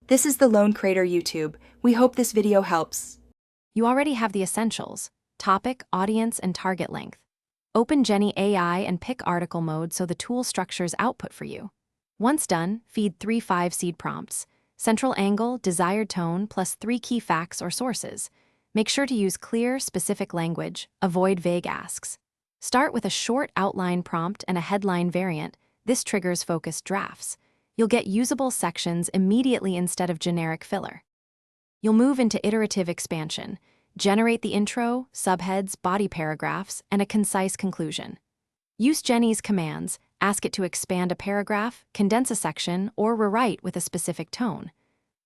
This is the Lone Crater YouTube. We hope this video helps. You already have the essentials: topic, audience, and target length. Open Jenni AI and pick article mode so the tool structures output for you. Once done, feed 3 5-seed prompts: central angle, desired tone, plus 3 key facts or sources. Make sure to use clear, specific language. Avoid vague asks. Start with a short outline prompt and a headline variant. This triggers focused drafts. You'll get usable sections immediately instead of generic filler. You'll move into iterative expansion. Generate the intro, subheads, body paragraphs, and a concise conclusion. Use Jenni's commands. Ask it to expand a paragraph, condense a section, or rewrite with a specific tone.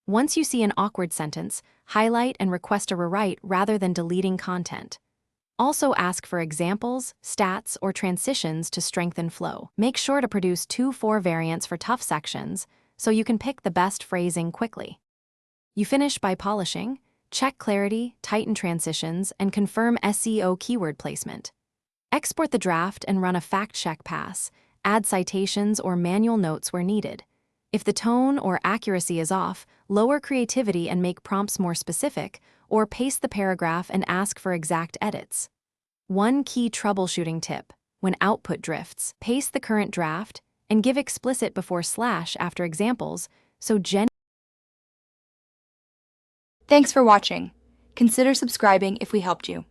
Once you see an awkward sentence, highlight and request a rewrite rather than deleting content. Also ask for examples, stats, or transitions to strengthen flow. Make sure to produce 2-4 variants for tough sections so you can pick the best phrasing quickly. You finish by polishing. Check clarity, tighten transitions, and confirm SEO keyword placement. Export the draft and run a fact-check pass. Add citations or manual notes where needed. If the tone or accuracy is off, lower creativity and make prompts more specific, or paste the paragraph and ask for exact edits. One key troubleshooting tip: when output drifts, paste the current draft and give explicit before slash after examples so Jenni. Thanks for watching. Consider subscribing if we helped you.